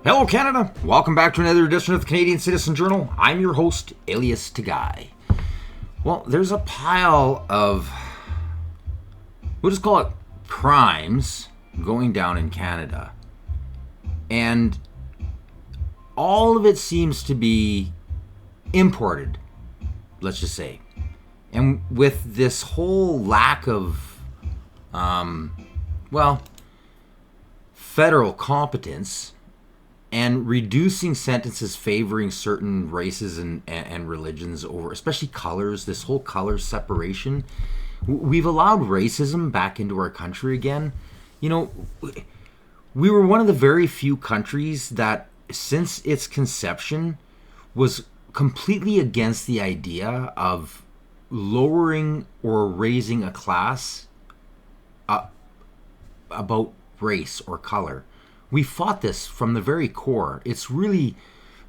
Hello Canada, welcome back to another edition of the Canadian Citizen Journal. I'm your host, Alias Tagay. Well, there's a pile of, we'll just call it crimes going down in Canada. And all of it seems to be imported, let's just say. And with this whole lack of, federal competence, and reducing sentences favoring certain races and religions over, especially colors, this whole color separation. We've allowed racism back into our country again. You know, we were one of the very few countries that, since its conception, was completely against the idea of lowering or raising a class about race or color. We fought this from the very core. It's really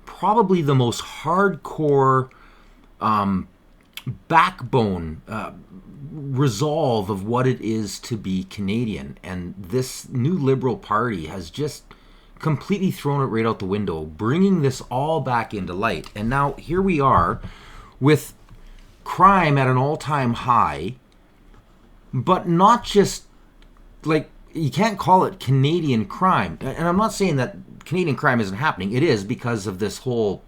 probably the most hardcore backbone resolve of what it is to be Canadian. And this new Liberal Party has just completely thrown it right out the window, bringing this all back into light. And now here we are with crime at an all-time high, but not just like, you can't call it Canadian crime. And I'm not saying that Canadian crime isn't happening. It is, because of this whole,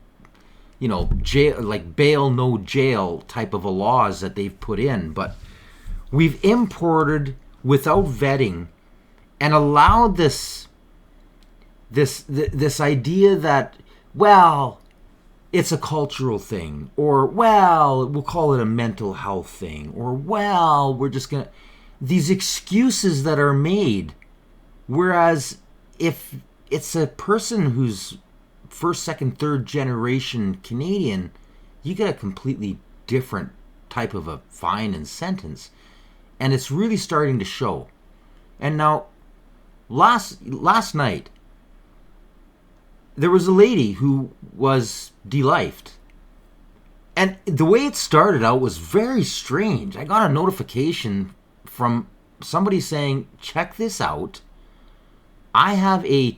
jail, like bail, no jail type of a laws that they've put in. But we've imported without vetting and allowed this idea that, well, it's a cultural thing, or, well, we'll call it a mental health thing, or, well, we're just going to... These excuses that are made, whereas if it's a person who's first, second, third generation Canadian, you get a completely different type of a fine and sentence. And it's really starting to show. And now, last night, there was a lady who was delifed. And the way it started out was very strange. I got a notification from somebody saying, check this out. I have a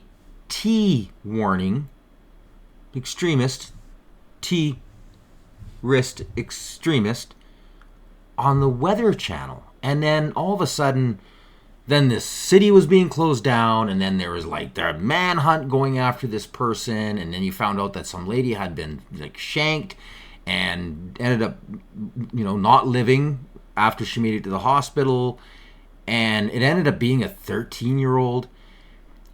T warning, extremist, T-wrist extremist, on the Weather Channel. And then all of a sudden, then this city was being closed down, and then there was like the manhunt going after this person, and then you found out that some lady had been like shanked and ended up, not living after she made it to the hospital, and it ended up being a 13-year-old.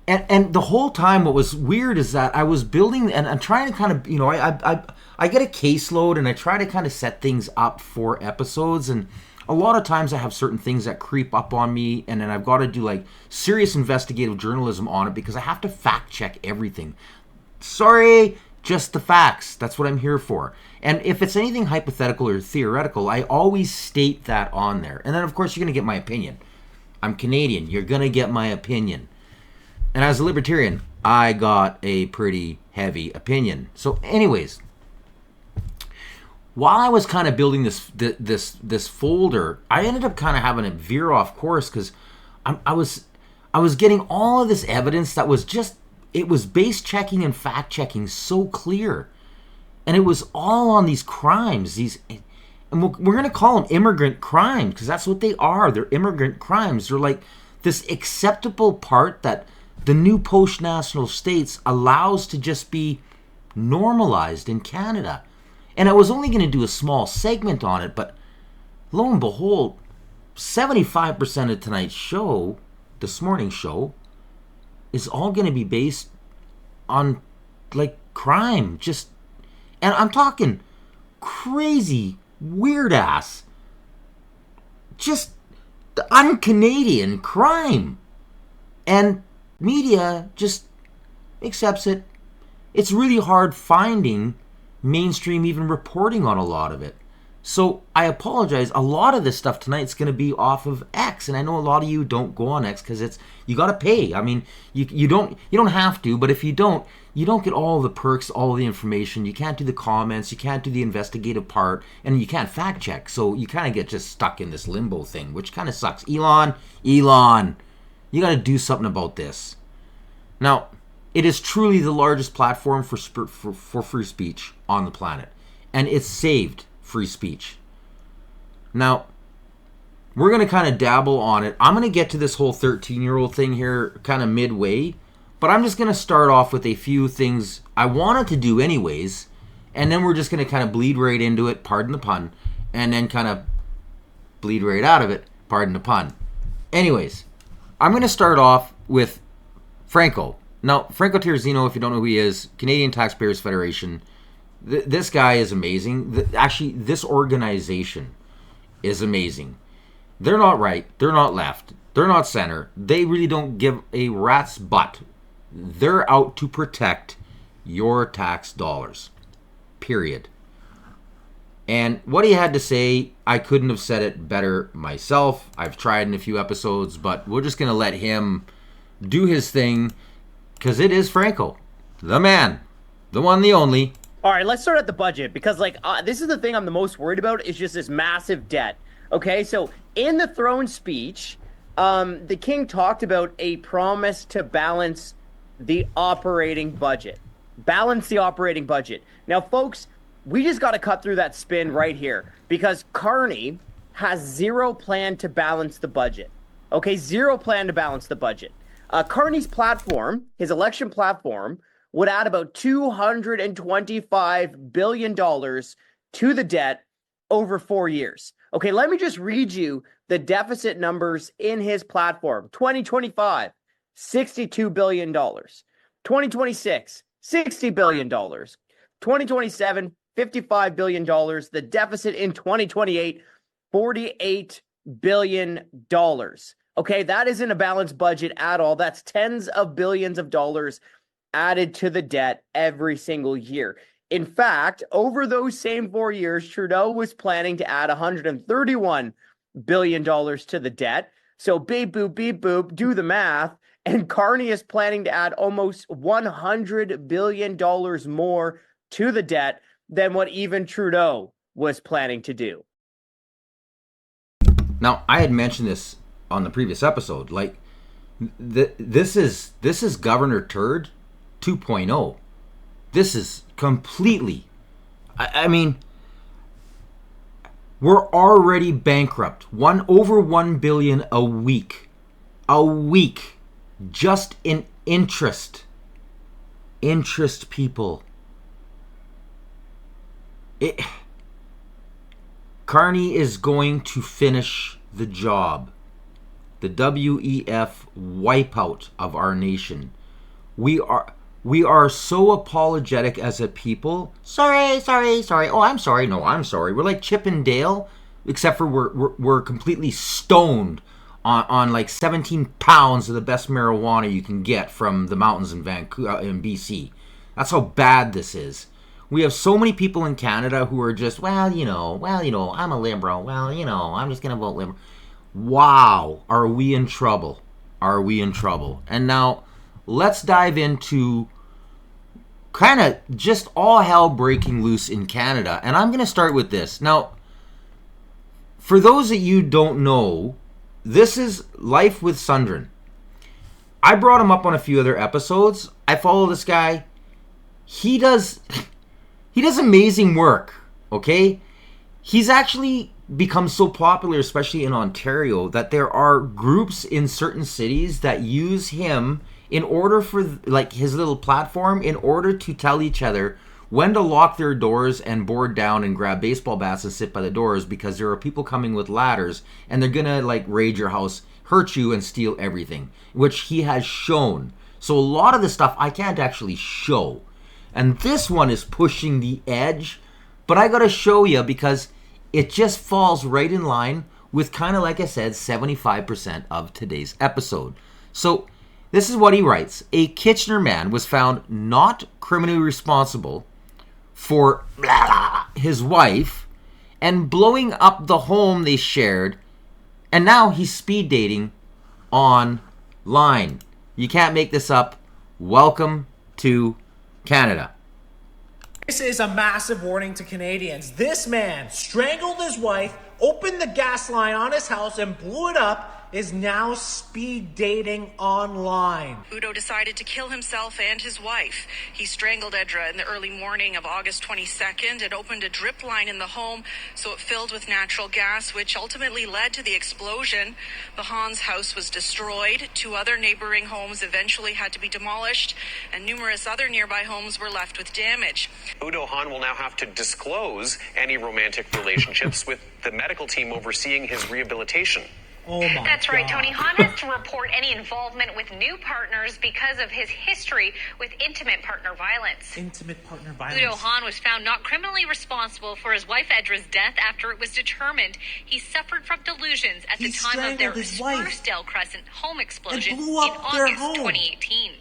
And the whole time, what was weird is that I was building, and I'm trying to kind of, I get a caseload, and I try to kind of set things up for episodes, and a lot of times I have certain things that creep up on me, and then I've got to do like serious investigative journalism on it, because I have to fact check everything. Sorry, just the facts. That's what I'm here for. And if it's anything hypothetical or theoretical, I always state that on there. And then, of course, you're going to get my opinion. I'm Canadian. You're going to get my opinion. And as a libertarian, I got a pretty heavy opinion. So anyways, while I was kind of building this folder, I ended up kind of having a veer off course, because I was getting all of this evidence that was just, it was base checking and fact checking so clear. And it was all on these crimes, and we're going to call them immigrant crimes, because that's what they are. They're immigrant crimes. They're like this acceptable part that the new post-national states allows to just be normalized in Canada. And I was only going to do a small segment on it, but lo and behold, 75% of tonight's show, this morning's show, is all going to be based on like crime, and I'm talking crazy, weird ass, just the un-Canadian crime. And media just accepts it. It's really hard finding mainstream even reporting on a lot of it. So I apologize. A lot of this stuff tonight's going to be off of X, and I know a lot of you don't go on X because you got to pay. I mean, you don't have to, but if you don't get all the perks, all the information. You can't do the comments, you can't do the investigative part, and you can't fact check. So you kind of get just stuck in this limbo thing, which kind of sucks. Elon, you got to do something about this. Now, It is truly the largest platform for free speech on the planet. And it's saved free speech. Now, we're going to kind of dabble on it. I'm going to get to this whole 13-year-old thing here kind of midway. But I'm just going to start off with a few things I wanted to do anyways. And then we're just going to kind of bleed right into it, pardon the pun. And then kind of bleed right out of it, pardon the pun. Anyways, I'm going to start off with Franco. Now, Franco Terrazino, if you don't know who he is, Canadian Taxpayers Federation. This guy is amazing. Actually, this organization is amazing. They're not right. They're not left. They're not center. They really don't give a rat's butt. They're out to protect your tax dollars. Period. And what he had to say, I couldn't have said it better myself. I've tried in a few episodes, but we're just going to let him do his thing, because it is Franco, the man, the one, the only. All right, let's start at the budget, because this is the thing I'm the most worried about, is just this massive debt. Okay, so in the throne speech, the king talked about a promise to balance the operating budget. Balance the operating budget. Now, folks, we just got to cut through that spin right here, because Carney has zero plan to balance the budget. Okay, zero plan to balance the budget. Carney's platform, his election platform, would add about $225 billion to the debt over 4 years. Okay, let me just read you the deficit numbers in his platform. 2025, $62 billion. 2026, $60 billion. 2027, $55 billion. The deficit in 2028, $48 billion. Okay, that isn't a balanced budget at all. That's tens of billions of dollars added to the debt every single year. In fact, over those same 4 years, Trudeau was planning to add $131 billion to the debt. So beep, boop, do the math. And Carney is planning to add almost $100 billion more to the debt than what even Trudeau was planning to do. Now, I had mentioned this on the previous episode. This is Governor Turd 2.0. This is completely, I mean, we're already bankrupt. Over $1 billion a week, just in interest, people. Carney is going to finish the job. The WEF wipeout of our nation. We are so apologetic as a people. Sorry. Oh, I'm sorry. No, I'm sorry. We're like Chip and Dale, except for we're completely stoned on like 17 pounds of the best marijuana you can get from the mountains in Vancouver, in BC. That's how bad this is. We have so many people in Canada who are just, I'm a Liberal. I'm just going to vote Liberal. Wow, are we in trouble? And now, let's dive into kind of just all hell breaking loose in Canada. And I'm going to start with this. Now, for those of you who don't know, this is Life with Sundrin. I brought him up on a few other episodes. I follow this guy. He does amazing work, okay? He's actually become so popular, especially in Ontario, that there are groups in certain cities that use him in order for, like, his little platform, in order to tell each other when to lock their doors and board down and grab baseball bats and sit by the doors, because there are people coming with ladders and they're gonna, like, raid your house, hurt you, and steal everything, which he has shown. So a lot of the stuff I can't actually show. And this one is pushing the edge, but I gotta show you because it just falls right in line with, kind of like I said, 75% of today's episode. So this is what he writes. A Kitchener man was found not criminally responsible for his wife and blowing up the home they shared, and now he's speed dating online. You can't make this up. Welcome to Canada. This is a massive warning to Canadians. This man strangled his wife, opened the gas line on his house, and blew it up is now speed dating online. Udo decided to kill himself and his wife. He strangled Edra in the early morning of August 22nd and opened a drip line in the home so it filled with natural gas, which ultimately led to the explosion. The Hans house was destroyed. 2 other neighboring homes eventually had to be demolished, and numerous other nearby homes were left with damage. Udo Hahn will now have to disclose any romantic relationships with the medical team overseeing his rehabilitation. Oh my That's right, God. Tony. Hahn has to report any involvement with new partners because of his history with intimate partner violence. Intimate partner violence. Udo Hahn was found not criminally responsible for his wife Edra's death after it was determined he suffered from delusions at the time of their Spursdale Crescent home explosion in August 2018.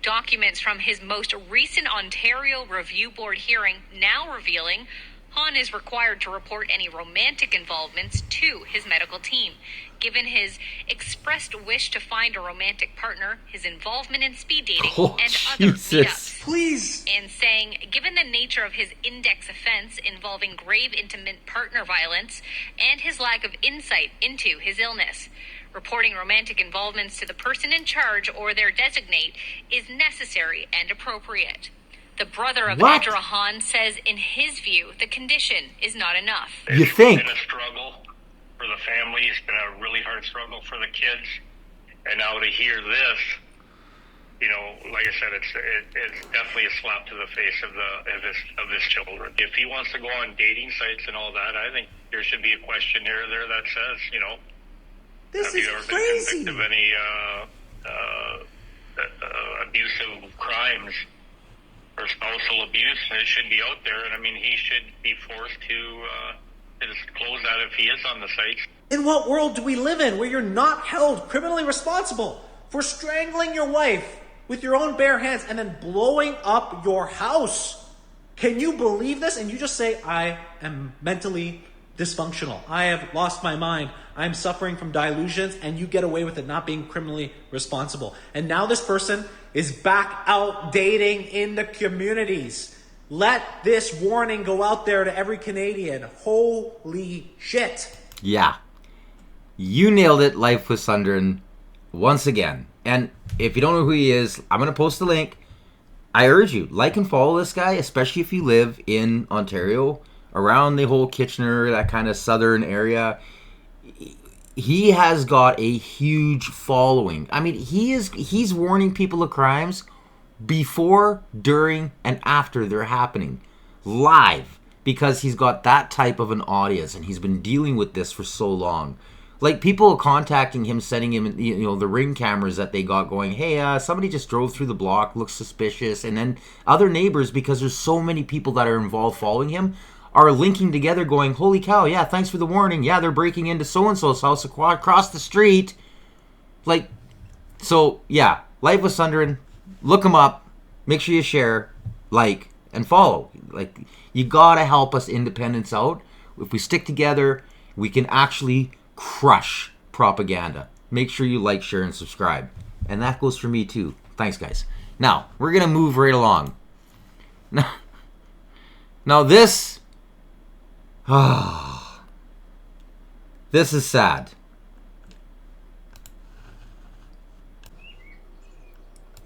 Documents from his most recent Ontario Review Board hearing now revealing Hahn is required to report any romantic involvements to his medical team. Given his expressed wish to find a romantic partner, his involvement in speed dating, and other meetups. Please. And saying, given the nature of his index offense involving grave intimate partner violence and his lack of insight into his illness, reporting romantic involvements to the person in charge or their designate is necessary and appropriate. The brother of Edra Hahn says, in his view, the condition is not enough. You think? It's been a struggle for the family. It's been a really hard struggle for the kids. And now to hear this, you know, like I said, it's definitely a slap to the face of his children. If he wants to go on dating sites and all that, I think there should be a questionnaire there that says, you know, This have is you ever crazy. been convicted of any abusive crimes or spousal abuse? It should be out there, and I mean, he should be forced to disclose that if he is on the site. In what world do we live in where you're not held criminally responsible for strangling your wife with your own bare hands and then blowing up your house? Can you believe this? And you just say, I am mentally dysfunctional. I have lost my mind. I'm suffering from delusions, and you get away with it not being criminally responsible. And now this person is back out dating in the communities. Let this warning go out there to every Canadian. Holy shit. Yeah. You nailed it, Life with Sundren, once again. And if you don't know who he is, I'm going to post the link. I urge you, like and follow this guy, especially if you live in Ontario, around the whole Kitchener, that kind of southern area. He has got a huge following. I mean, he's warning people of crimes before, during, and after they're happening. Live. Because he's got that type of an audience, and he's been dealing with this for so long. Like, people contacting him, sending him, you know, the Ring cameras that they got going, hey, somebody just drove through the block, looks suspicious. And then other neighbors, because there's so many people that are involved following him, are linking together going, holy cow, yeah, thanks for the warning. Yeah, they're breaking into so-and-so's house across the street. Like, so, yeah, Life with Sundren, look him up, make sure you share, like, and follow. Like, you gotta help us independents out. If we stick together, we can actually crush propaganda. Make sure you like, share, and subscribe. And that goes for me too. Thanks, guys. Now, we're gonna move right along. Now this... this is sad.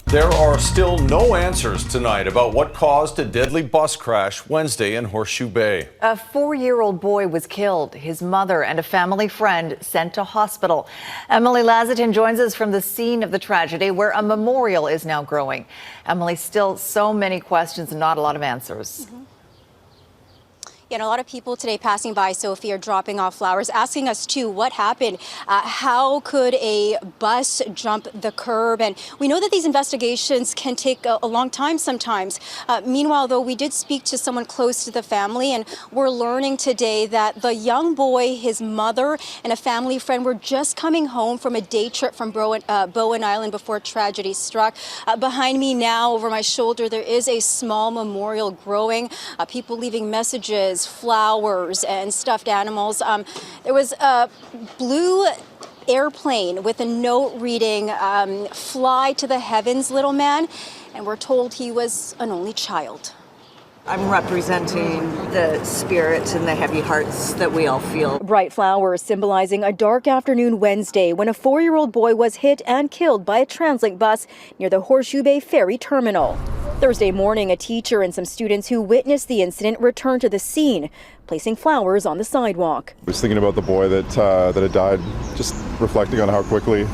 There are still no answers tonight about what caused a deadly bus crash Wednesday in Horseshoe Bay. A 4-year-old boy was killed. His mother and a family friend sent to hospital. Emily Lazatin joins us from the scene of the tragedy, where a memorial is now growing. Emily, still so many questions and not a lot of answers. Yeah, and a lot of people today passing by, Sophie, are dropping off flowers, asking us, too, what happened? How could a bus jump the curb? And we know that these investigations can take a long time sometimes. Meanwhile, though, we did speak to someone close to the family, and we're learning today that the young boy, his mother, and a family friend were just coming home from a day trip from Bowen Island before tragedy struck. Behind me now, over my shoulder, there is a small memorial growing. People leaving messages, flowers, and stuffed animals. There was a blue airplane with a note reading, fly to the heavens, little man, and we're told he was an only child. I'm representing the spirit and the heavy hearts that we all feel. Bright flowers symbolizing a dark afternoon Wednesday when a 4-year-old boy was hit and killed by a TransLink bus near the Horseshoe Bay Ferry Terminal. Thursday morning, a teacher and some students who witnessed the incident returned to the scene, placing flowers on the sidewalk. I was thinking about the boy that had died, just reflecting on how quickly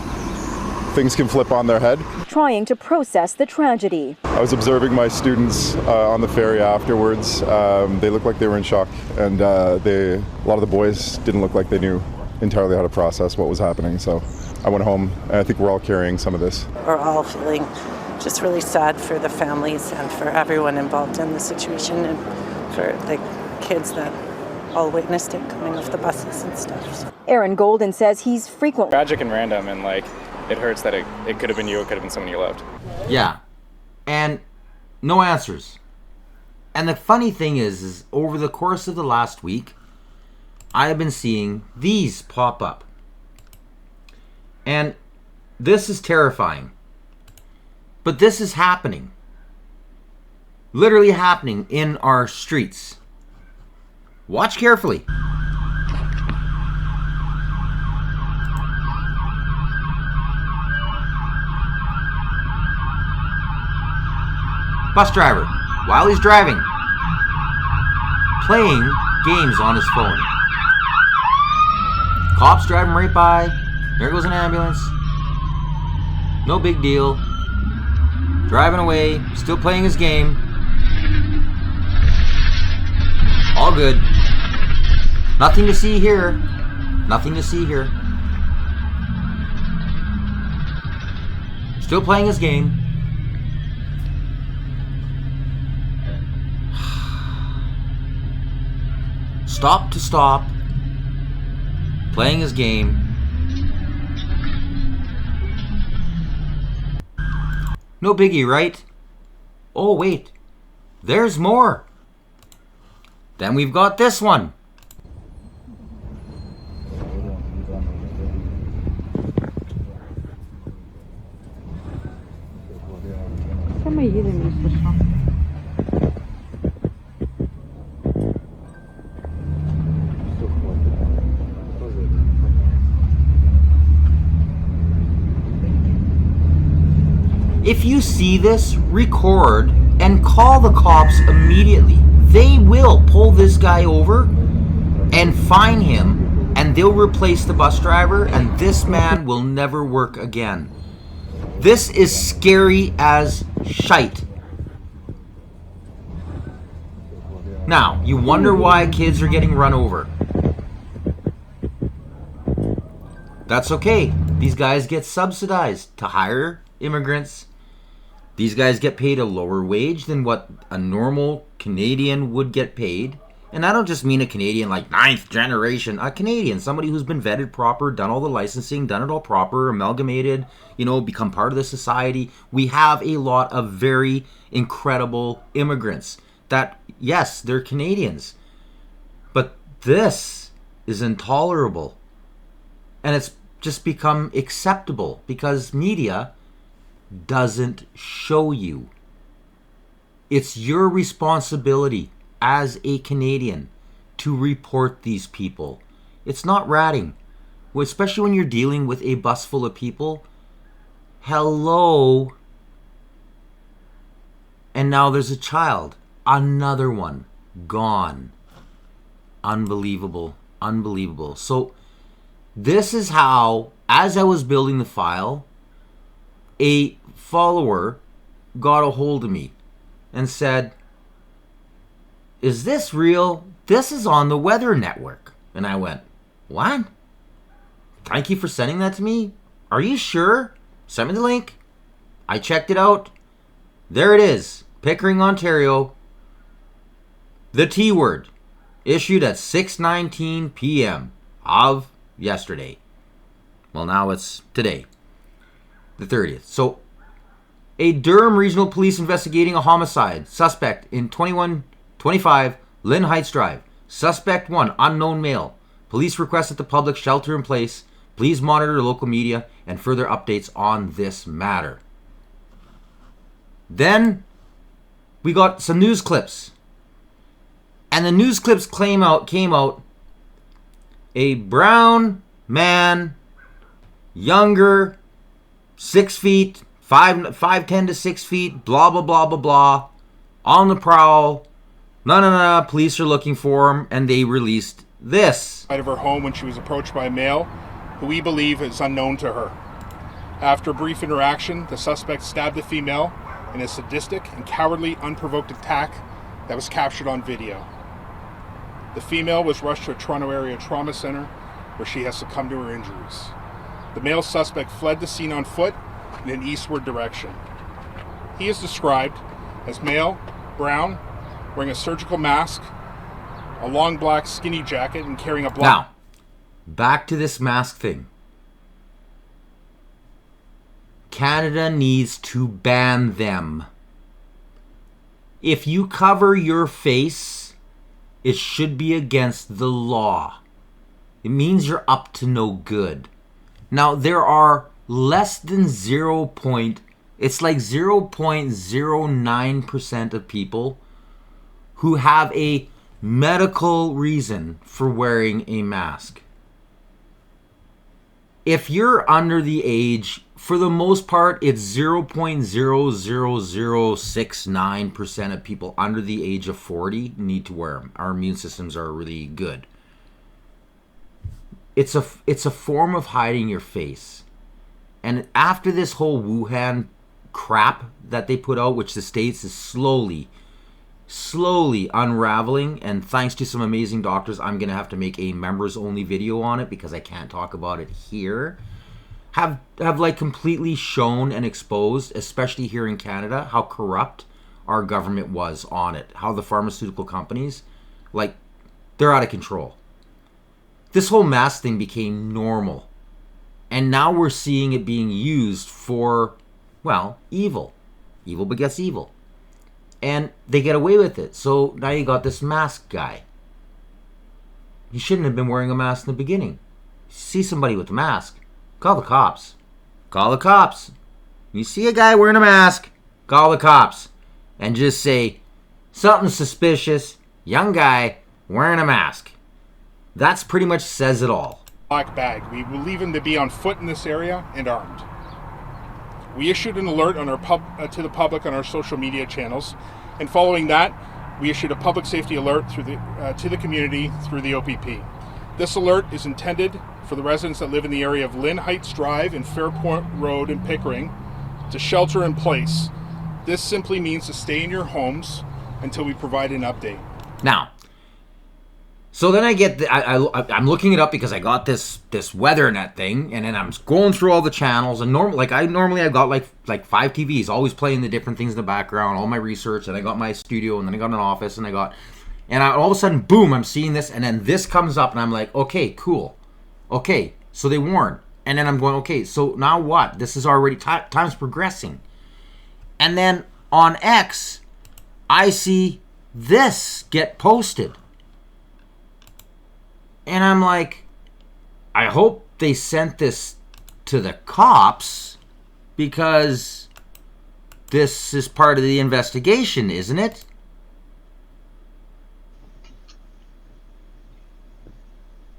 things can flip on their head. Trying to process the tragedy. I was observing my students on the ferry afterwards. They looked like they were in shock, and a lot of the boys didn't look like they knew entirely how to process what was happening. So I went home, and I think we're all carrying some of this. We're all feeling just really sad for the families and for everyone involved in the situation, and for the kids that all witnessed it coming off the buses and stuff. Aaron Golden says he's frequently tragic and random, and it hurts that it could have been you, it could have been someone you loved. Yeah. And no answers. And the funny thing is over the course of the last week, I have been seeing these pop up. And this is terrifying. But this is happening. Literally happening in our streets. Watch carefully. Bus driver, while he's driving, playing games on his phone. Cops driving right by. There goes an ambulance. No big deal. Driving away, still playing his game. All good. Nothing to see here. Nothing to see here. Still playing his game. Stop to stop, playing his game. No biggie, right? Oh, wait. There's more. Then we've got this one. If you see this, record and call the cops immediately. They will pull this guy over and fine him, and they'll replace the bus driver, and this man will never work again. This is scary as shite. Now, you wonder why kids are getting run over. That's okay. These guys get subsidized to hire immigrants. These guys get paid a lower wage than what a normal Canadian would get paid. And I don't just mean a Canadian like 9th generation. A Canadian, somebody who's been vetted proper, done all the licensing, done it all proper, amalgamated, become part of the society. We have a lot of very incredible immigrants that, yes, they're Canadians. But this is intolerable. And it's just become acceptable because media doesn't show you. It's your responsibility as a Canadian to report these people. It's not ratting. Especially when you're dealing with a bus full of people. Hello. And now there's a child. Another one. Gone. Unbelievable. Unbelievable. So this is how, as I was building the file, a follower got a hold of me and said, "Is this real? This is on the Weather Network." And I went, "What? Thank you for sending that to me. Are you sure? Send me the link." I checked it out. There it is. Pickering, Ontario. The T word. Issued at 6:19 p.m. of yesterday. Well, now it's today. The 30th. So, a Durham Regional Police investigating a homicide. Suspect in 2125 Lynn Heights Drive. Suspect 1, unknown male. Police request that the public shelter in place. Please monitor local media and further updates on this matter. Then, we got some news clips And the news clips came out, a brown man, younger, 6 feet, 5'10" to 6 feet, blah, blah, blah, blah, blah, on the prowl. No, police are looking for him, and they released this. Out of her home when she was approached by a male who we believe is unknown to her. After a brief interaction, the suspect stabbed the female in a sadistic and cowardly, unprovoked attack that was captured on video. The female was rushed to a Toronto area trauma center where she has succumbed to her injuries. The male suspect fled the scene on foot in an eastward direction. He is described as male, brown, wearing a surgical mask, a long black skinny jacket, and carrying a black... Now, back to this mask thing. Canada needs to ban them. If you cover your face, it should be against the law. It means you're up to no good. Now, there are less than it's like 0.09% of people who have a medical reason for wearing a mask. If you're under the age, for the most part, it's 0.00069% of people under the age of 40 need to wear them. Our immune systems are really good. It's a form of hiding your face. And after this whole Wuhan crap that they put out, which the States is slowly unraveling, and thanks to some amazing doctors, I'm going to have to make a members only video on it because I can't talk about it here, have like completely shown and exposed, especially here in Canada, how corrupt our government was on it. How the pharmaceutical companies, like, they're out of control. This whole mask thing became normal. And now we're seeing it being used for, well, evil. Evil begets evil. And they get away with it. So now you got this mask guy. He shouldn't have been wearing a mask in the beginning. You see somebody with a mask, call the cops. Call the cops. You see a guy wearing a mask, call the cops. And just say, something suspicious, young guy wearing a mask. That's pretty much says it all. Black bag. We believe him to be on foot in this area and armed. We issued an alert on our to the public on our social media channels, and following that, we issued a public safety alert through to the community through the OPP. This alert is intended for the residents that live in the area of Lynn Heights Drive and Fairport Road in Pickering to shelter in place. This simply means to stay in your homes until we provide an update. Now, so then I get I'm looking it up because I got this weather net thing, and then I'm going through all the channels, and normally I've got like 5 TVs, always playing the different things in the background, all my research, and I got my studio, and then I got an office, and all of a sudden, boom, I'm seeing this, and then this comes up, and I'm like, okay, cool, okay, so they warned, and then I'm going, okay, so now what? This is already time's progressing, and then on X, I see this get posted. And I'm like, I hope they sent this to the cops because this is part of the investigation, isn't it?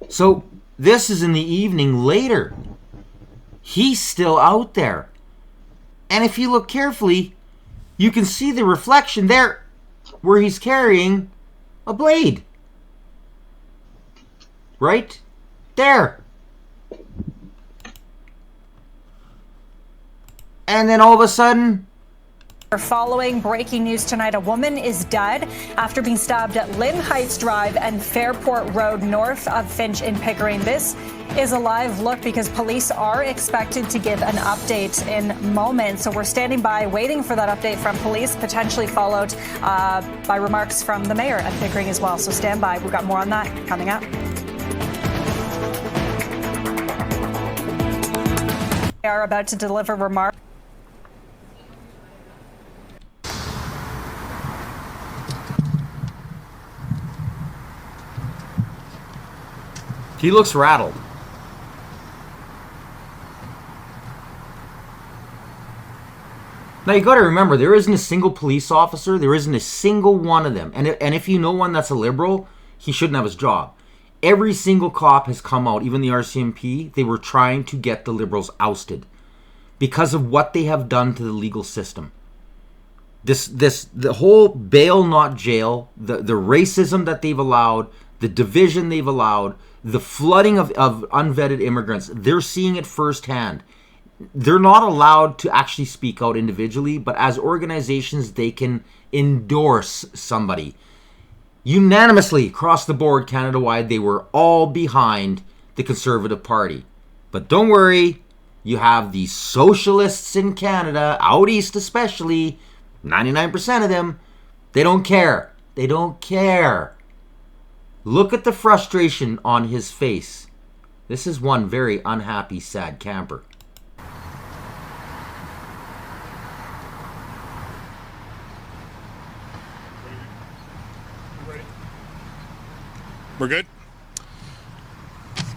So this is in the evening later. He's still out there. And if you look carefully, you can see the reflection there where he's carrying a blade. Right there. And then all of a sudden, following breaking news tonight, a woman is dead after being stabbed at Lynn Heights Drive and Fairport Road north of Finch in Pickering. This is a live look because police are expected to give an update in moments. So we're standing by waiting for that update from police, potentially followed by remarks from the mayor at Pickering as well. So stand by. We've got more on that coming up. They are about to deliver remarks. He looks rattled. Now you got to remember, there isn't a single police officer, there isn't a single one of them. And if you know one that's a liberal, he shouldn't have his job. Every single cop has come out, even the RCMP, they were trying to get the liberals ousted because of what they have done to the legal system. The whole bail not jail, the racism that they've allowed, the division they've allowed, the flooding of unvetted immigrants, they're seeing it firsthand. They're not allowed to actually speak out individually, but as organizations, they can endorse somebody. Unanimously, across the board, Canada-wide, they were all behind the Conservative Party. But don't worry, you have the socialists in Canada, out east especially, 99% of them, they don't care. They don't care. Look at the frustration on his face. This is one very unhappy, sad camper. We're good?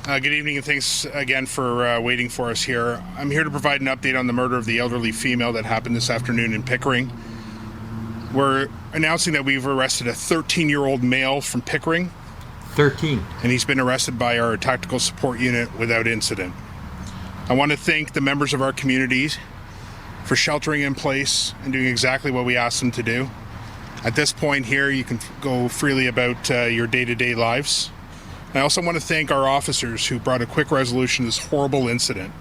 Good evening, and thanks again for waiting for us here. I'm here to provide an update on the murder of the elderly female that happened this afternoon in Pickering. We're announcing that we've arrested a 13-year-old male from Pickering. 13. And he's been arrested by our tactical support unit without incident. I want to thank the members of our communities for sheltering in place and doing exactly what we asked them to do. At this point here, you can go freely about your day-to-day lives. I also want to thank our officers who brought a quick resolution to this horrible incident.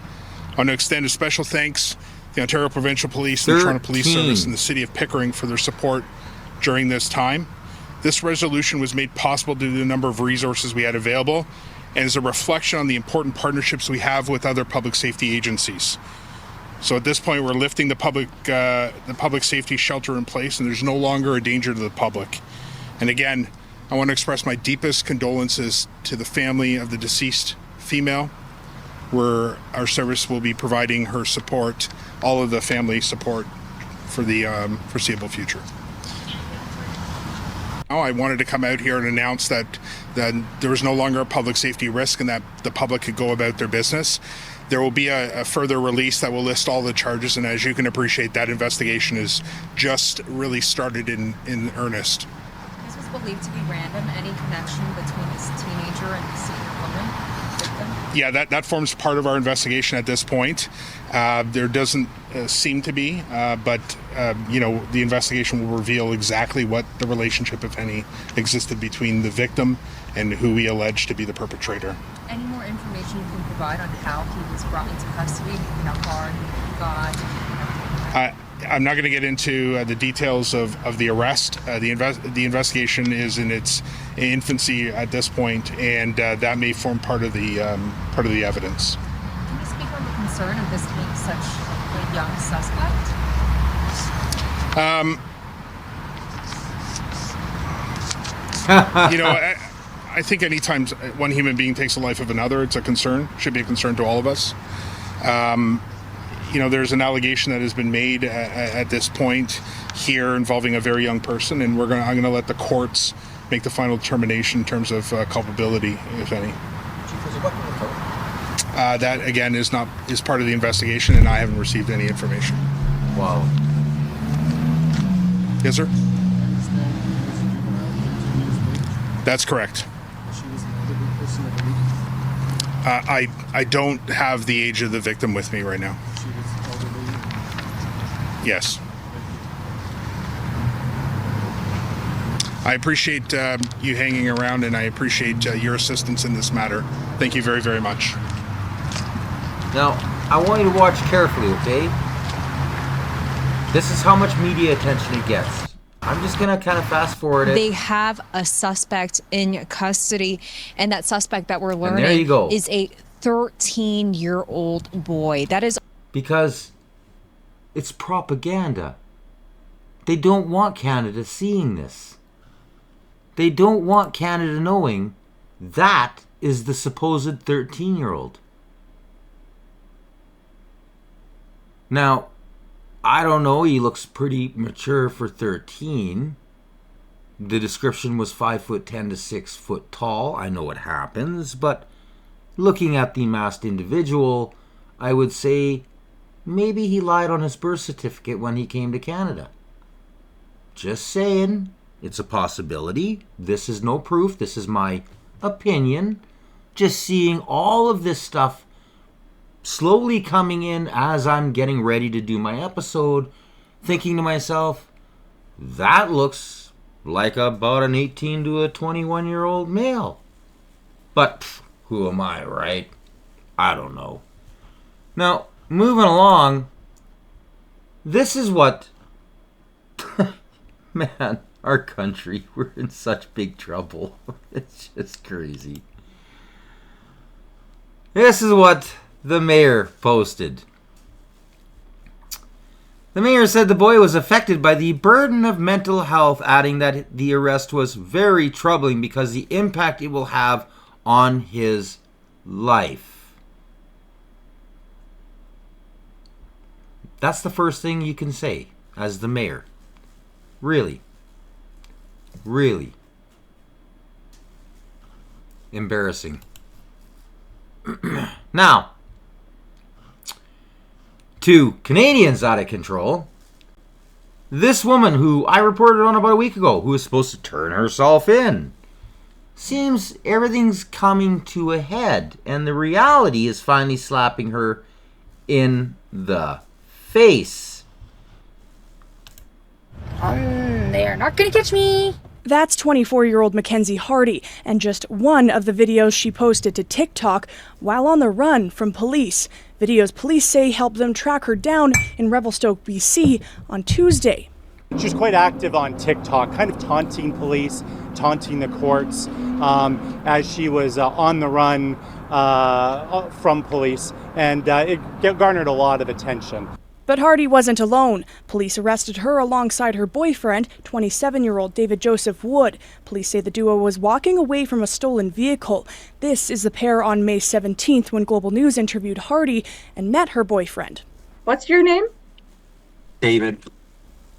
I want to extend a special thanks to the Ontario Provincial Police and the Toronto Police Service and the City of Pickering for their support during this time. This resolution was made possible due to the number of resources we had available and is a reflection on the important partnerships we have with other public safety agencies. So at this point, we're lifting the public safety shelter in place, and there's no longer a danger to the public. And again, I want to express my deepest condolences to the family of the deceased female, where our service will be providing her support, all of the family support for the foreseeable future. Now, I wanted to come out here and announce that there was no longer a public safety risk and that the public could go about their business. There will be a further release that will list all the charges, and as you can appreciate, that investigation is just really started in earnest. This was believed to be random. Any connection between this teenager and the senior woman victim? Yeah, that forms part of our investigation at this point. There doesn't seem to be, but the investigation will reveal exactly what the relationship, if any, existed between the victim and who we allege to be the perpetrator. Any more information you can provide on how he was brought into custody, how far he got? I'm not going to get into the details of the arrest. The investigation is in its infancy at this point, and that may form part of the evidence. Can you speak on the concern of this being such a young suspect? I think anytime one human being takes the life of another, it's a concern. Should be a concern to all of us. There's an allegation that has been made at this point here involving a very young person, and I'm going to let the courts make the final determination in terms of culpability, if any. That again is part of the investigation, and I haven't received any information. Wow. Yes, sir. That's correct. I don't have the age of the victim with me right now. Yes. I appreciate you hanging around, and I appreciate your assistance in this matter. Thank you very, very much. Now, I want you to watch carefully, okay? This is how much media attention it gets. I'm just going to kind of fast forward it. They have a suspect in custody, and that suspect that we're learning there you go. is a 13-year-old boy. That is because it's propaganda. They don't want Canada seeing this. They don't want Canada knowing that is the supposed 13-year-old. Now, I don't know, he looks pretty mature for 13. The description was 5'10" to 6 foot tall. I know it happens, but looking at the masked individual, I would say maybe he lied on his birth certificate when he came to Canada. Just saying, it's a possibility. This is no proof. This is my opinion. Just seeing all of this stuff slowly coming in as I'm getting ready to do my episode, thinking to myself, that looks like about an 18 to a 21-year-old male. But who am I, right? I don't know. Now, moving along, this is what... Man, our country, we're in such big trouble. It's just crazy. This is what the mayor posted. The mayor said the boy was affected by the burden of mental health, adding that the arrest was very troubling because the impact it will have on his life. That's the first thing you can say as the mayor. Really. Really. Embarrassing. Now, to Canadians out of control, this woman who I reported on about a week ago, who was supposed to turn herself in, seems everything's coming to a head, and the reality is finally slapping her in the face. They are not gonna catch me. That's 24-year-old Mackenzie Hardy, and just one of the videos she posted to TikTok while on the run from police. Videos police say helped them track her down in Revelstoke, BC on Tuesday. She's quite active on TikTok, kind of taunting police, taunting the courts, as she was on the run from police, and it garnered a lot of attention. But Hardy wasn't alone. Police arrested her alongside her boyfriend, 27-year-old David Joseph Wood. Police say the duo was walking away from a stolen vehicle. This is the pair on May 17th when Global News interviewed Hardy and met her boyfriend. What's your name? David.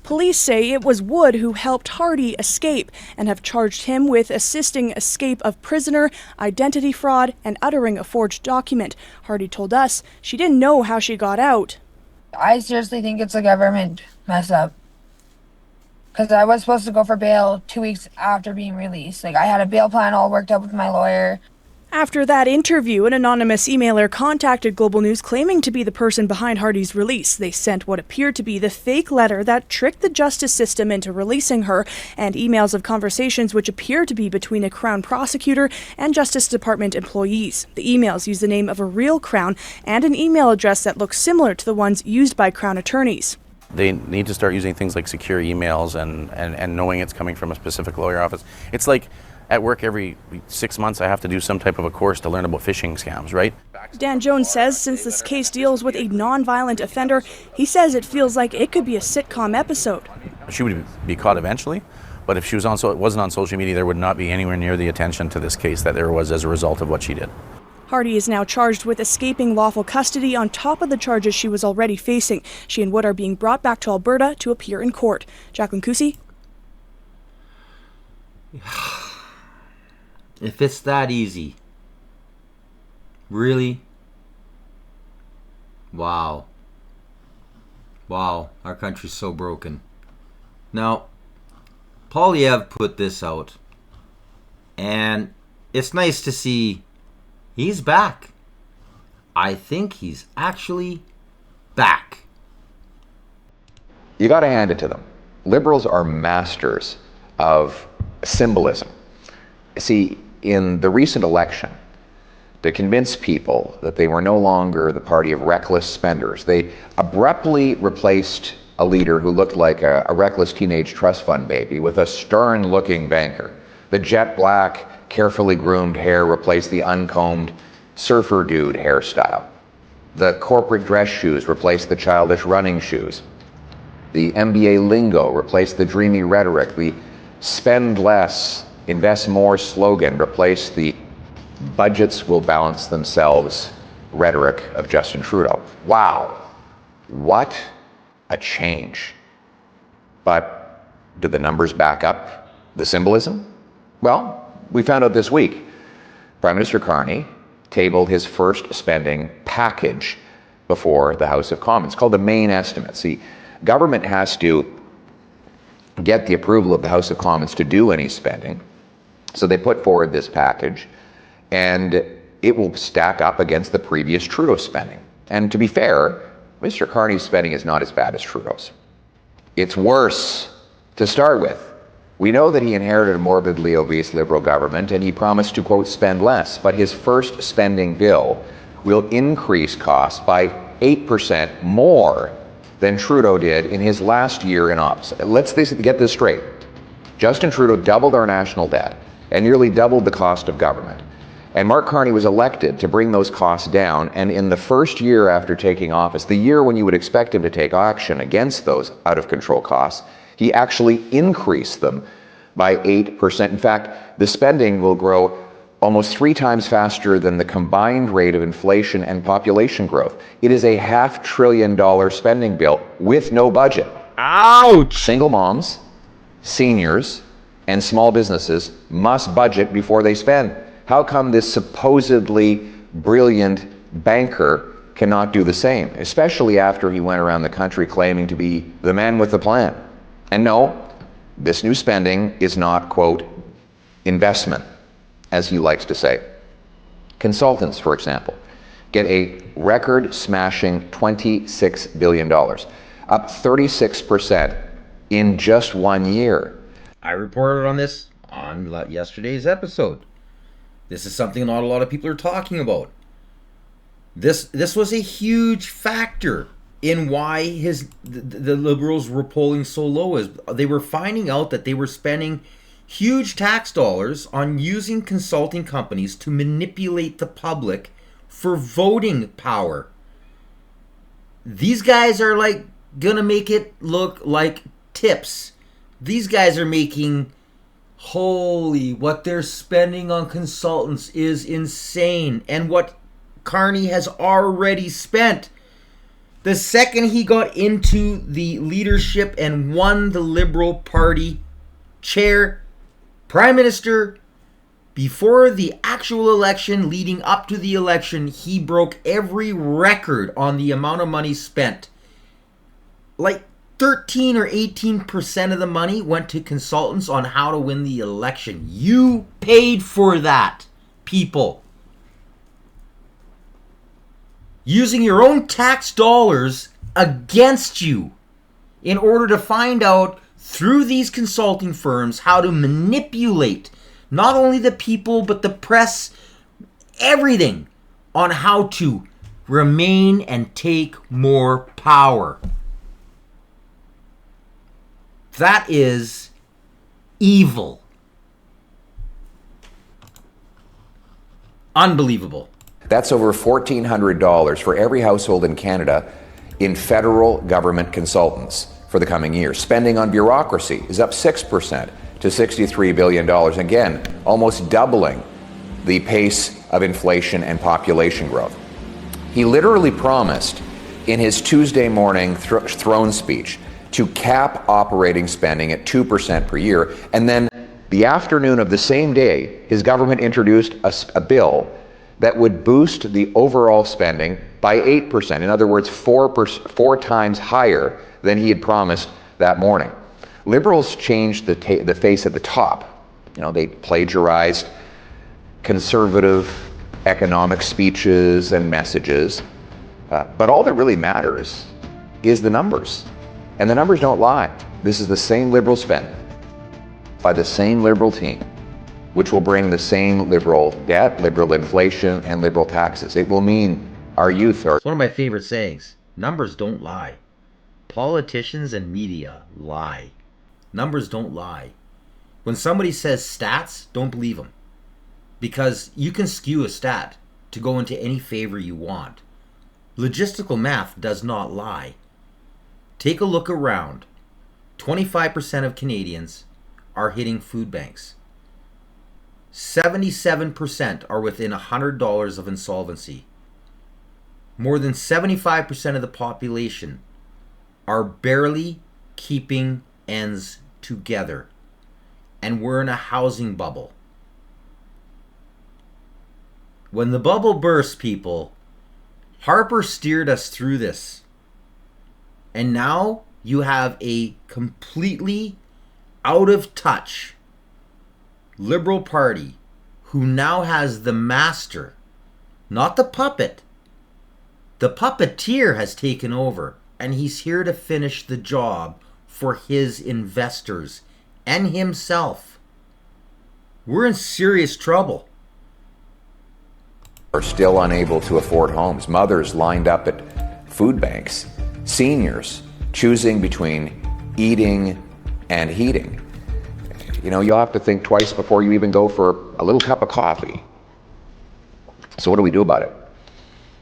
Police say it was Wood who helped Hardy escape and have charged him with assisting escape of prisoner, identity fraud, and uttering a forged document. Hardy told us she didn't know how she got out. I seriously think it's a government mess up. Because I was supposed to go for bail 2 weeks after being released. I had a bail plan all worked out with my lawyer. After that interview, an anonymous emailer contacted Global News claiming to be the person behind Hardy's release. They sent what appeared to be the fake letter that tricked the justice system into releasing her, and emails of conversations which appear to be between a Crown prosecutor and Justice Department employees. The emails use the name of a real Crown and an email address that looks similar to the ones used by Crown attorneys. They need to start using things like secure emails and knowing it's coming from a specific lawyer office. It's like at work every 6 months I have to do some type of a course to learn about phishing scams, right? Dan Jones says since this case deals with a non-violent offender, he says it feels like it could be a sitcom episode. She would be caught eventually, but if she was wasn't on social media, there would not be anywhere near the attention to this case that there was as a result of what she did. Hardy is now charged with escaping lawful custody on top of the charges she was already facing. She and Wood are being brought back to Alberta to appear in court. Jacqueline Cusi. If it's that easy. Really? Wow. Wow, our country's so broken. Now, Poilievre put this out. And it's nice to see he's back. I think he's actually back. You got to hand it to them. Liberals are masters of symbolism. See, in the recent election, to convince people that they were no longer the party of reckless spenders, they abruptly replaced a leader who looked like a reckless teenage trust fund baby with a stern-looking banker. The jet black, carefully groomed hair replaced the uncombed surfer dude hairstyle. The corporate dress shoes replaced the childish running shoes. The MBA lingo replaced the dreamy rhetoric. The spend less, invest more slogan replaced the budgets will balance themselves rhetoric of Justin Trudeau. Wow, what a change. But do the numbers back up the symbolism? Well, we found out this week. Prime Minister Carney tabled his first spending package before the House of Commons, called the main estimate. See, government has to get the approval of the House of Commons to do any spending. So they put forward this package, and it will stack up against the previous Trudeau spending. And to be fair, Mr. Carney's spending is not as bad as Trudeau's. It's worse to start with. We know that he inherited a morbidly obese Liberal government, and he promised to, quote, spend less. But his first spending bill will increase costs by 8% more than Trudeau did in his last year in office. Let's get this straight. Justin Trudeau doubled our national debt and nearly doubled the cost of government. And Mark Carney was elected to bring those costs down, and in the first year after taking office, the year when you would expect him to take action against those out-of-control costs, he actually increased them by 8%. In fact, the spending will grow almost 3 times faster than the combined rate of inflation and population growth. It is a $500 billion spending bill with no budget. Ouch! Single moms, seniors, and small businesses must budget before they spend. How come this supposedly brilliant banker cannot do the same, especially after he went around the country claiming to be the man with the plan? And no, this new spending is not, quote, investment, as he likes to say. Consultants, for example, get a record-smashing $26 billion, up 36% in just 1 year. I reported on this on yesterday's episode. This is something not a lot of people are talking about. This was a huge factor in why the Liberals were polling so low. Is they were finding out that they were spending huge tax dollars on using consulting companies to manipulate the public for voting power. These guys are like gonna make it look like tips. These guys are making, holy, what they're spending on consultants is insane. And what Carney has already spent. The second he got into the leadership and won the Liberal Party chair, Prime Minister, before the actual election, leading up to the election, he broke every record on the amount of money spent. Like 13 or 18% of the money went to consultants on how to win the election. You paid for that, people. Using your own tax dollars against you in order to find out through these consulting firms how to manipulate not only the people but the press, everything on how to remain and take more power. That is evil. Unbelievable. That's over $1,400 for every household in Canada in federal government consultants for the coming year. Spending on bureaucracy is up 6% to $63 billion. Again, almost doubling the pace of inflation and population growth. He literally promised in his Tuesday morning throne speech to cap operating spending at 2% per year. And then the afternoon of the same day, his government introduced a bill that would boost the overall spending by 8%. In other words, 4 times higher than he had promised that morning. Liberals changed the face at the top. You know, they plagiarized conservative economic speeches and messages. But all that really matters is the numbers. And the numbers don't lie. This is the same Liberal spend by the same Liberal team, which will bring the same Liberal debt, Liberal inflation, and Liberal taxes. It will mean our youth are... It's one of my favorite sayings. Numbers don't lie. Politicians and media lie. Numbers don't lie. When somebody says stats, don't believe them. Because you can skew a stat to go into any favor you want. Logistical math does not lie. Take a look around. 25% of Canadians are hitting food banks. 77% are within $100 of insolvency. More than 75% of the population are barely keeping ends together. And we're in a housing bubble. When the bubble bursts, people, Harper steered us through this. And now you have a completely out of touch Liberal Party who now has the master, not the puppet. The puppeteer has taken over, and he's here to finish the job for his investors and himself. We're in serious trouble. Are still unable to afford homes. Mothers lined up at food banks. Seniors choosing between eating and heating. You know, you'll have to think twice before you even go for a little cup of coffee. So what do we do about it?